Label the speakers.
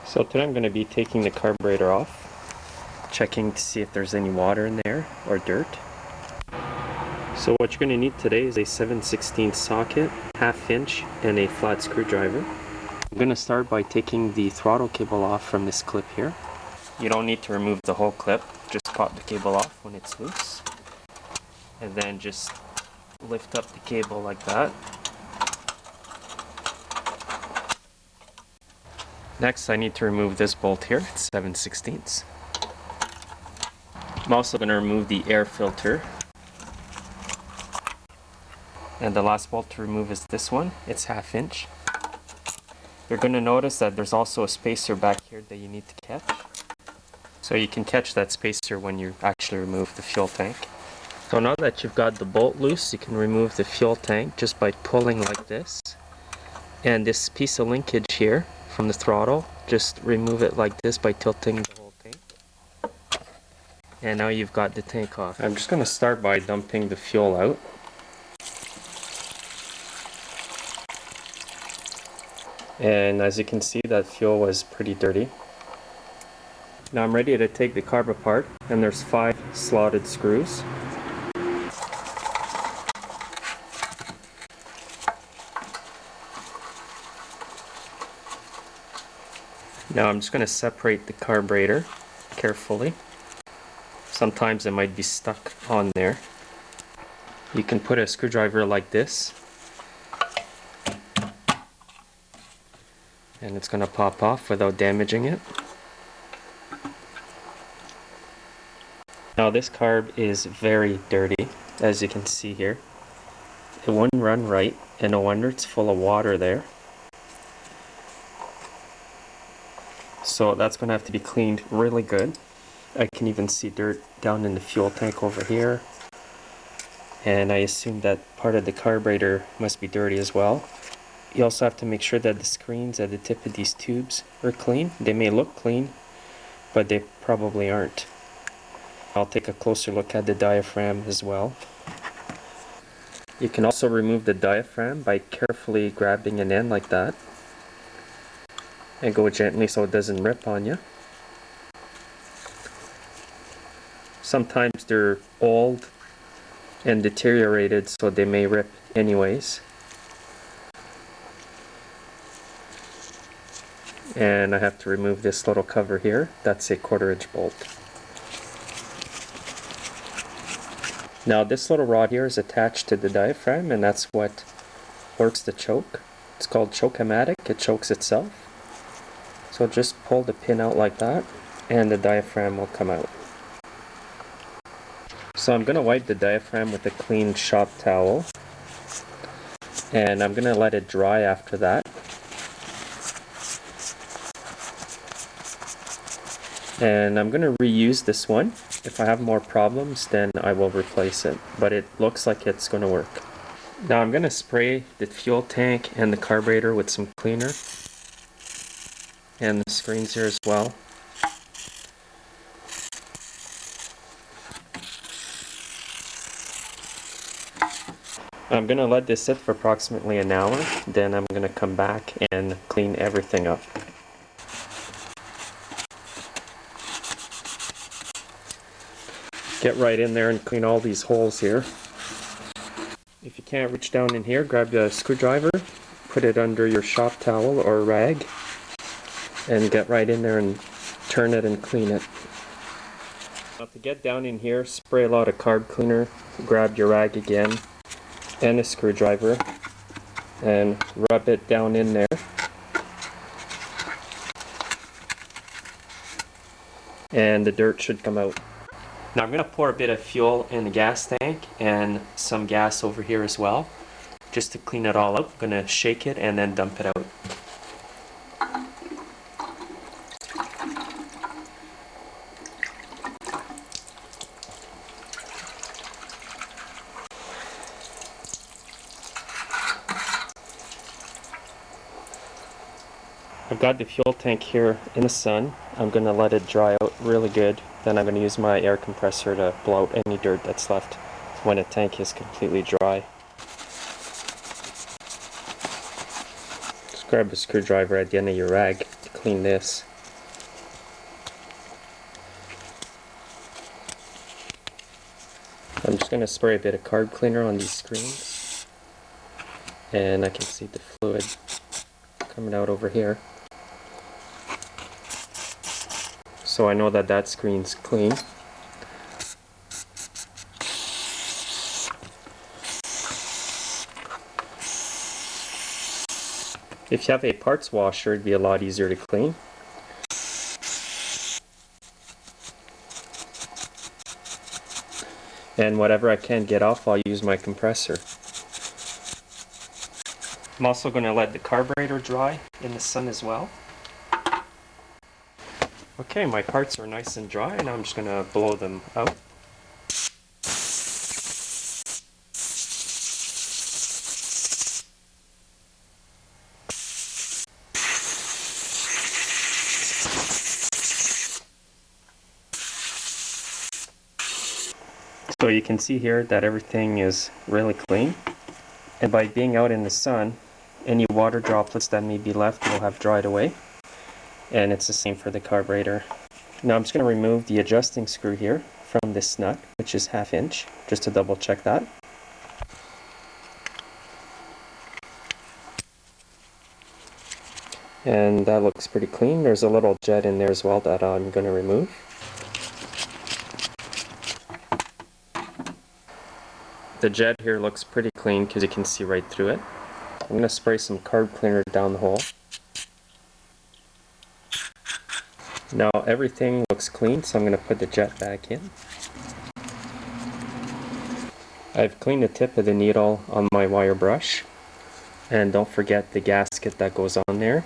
Speaker 1: So today I'm going to be taking the carburetor off, checking to see if there's any water in there or dirt. So what you're going to need today is a 7/16 socket, 1/2 inch, and a flat screwdriver. I'm going to start by taking the throttle cable off from this clip here. You don't need to remove the whole clip, just pop the cable off when it's loose. And then just lift up the cable like that. Next, I need to remove this bolt here, it's 7/16. I'm also going to remove the air filter. And the last bolt to remove is this one, it's 1/2 inch. You're going to notice that there's also a spacer back here that you need to catch. So you can catch that spacer when you actually remove the fuel tank. So now that you've got the bolt loose, you can remove the fuel tank just by pulling like this. And this piece of linkage here from the throttle, just remove it like this by tilting the whole tank. And now you've got the tank off. I'm just going to start by dumping the fuel out. And as you can see, that fuel was pretty dirty. Now I'm ready to take the carb apart, and there's 5 slotted screws. Now I'm just going to separate the carburetor carefully. Sometimes it might be stuck on there. You can put a screwdriver like this, and it's going to pop off without damaging it. Now this carb is very dirty, as you can see here. It wouldn't run right, and no wonder it's full of water there. So that's going to have to be cleaned really good. I can even see dirt down in the fuel tank over here. And I assume that part of the carburetor must be dirty as well. You also have to make sure that the screens at the tip of these tubes are clean. They may look clean, but they probably aren't. I'll take a closer look at the diaphragm as well. You can also remove the diaphragm by carefully grabbing an end like that. And go gently so it doesn't rip on you. Sometimes they're old and deteriorated, so they may rip anyways. And I have to remove this little cover here. That's a 1/4 inch bolt. Now this little rod here is attached to the diaphragm, and that's what works the choke. It's called choke-o-matic. It chokes itself. So just pull the pin out like that, and the diaphragm will come out. So I'm going to wipe the diaphragm with a clean shop towel, and I'm going to let it dry after that. And I'm going to reuse this one. If I have more problems, then I will replace it, but it looks like it's going to work. Now I'm going to spray the fuel tank and the carburetor with some cleaner. And the screens here as well. I'm going to let this sit for approximately an hour, then I'm going to come back and clean everything up. Get right in there and clean all these holes here. If you can't reach down in here, grab a screwdriver, put it under your shop towel or rag, and get right in there and turn it and clean it. Now to get down in here, spray a lot of carb cleaner, grab your rag again and a screwdriver and rub it down in there. And the dirt should come out. Now I'm going to pour a bit of fuel in the gas tank and some gas over here as well, just to clean it all up. I'm going to shake it and then dump it out. I've got the fuel tank here in the sun. I'm going to let it dry out really good. Then I'm going to use my air compressor to blow out any dirt that's left when the tank is completely dry. Just grab a screwdriver at the end of your rag to clean this. I'm just going to spray a bit of carb cleaner on these screens, and I can see the fluid coming out over here. So I know that that screen's clean. If you have a parts washer, it'd be a lot easier to clean. And whatever I can get off, I'll use my compressor. I'm also going to let the carburetor dry in the sun as well. Okay, my parts are nice and dry, and I'm just going to blow them out. So you can see here that everything is really clean, and by being out in the sun, any water droplets that may be left will have dried away, and it's the same for the carburetor. Now I'm just going to remove the adjusting screw here from this nut, which is 1/2 inch, just to double check that. And that looks pretty clean. There's a little jet in there as well that I'm going to remove. The jet here looks pretty clean because you can see right through it. I'm going to spray some carb cleaner down the hole. Now everything looks clean, so I'm going to put the jet back in. I've cleaned the tip of the needle on my wire brush. And don't forget the gasket that goes on there.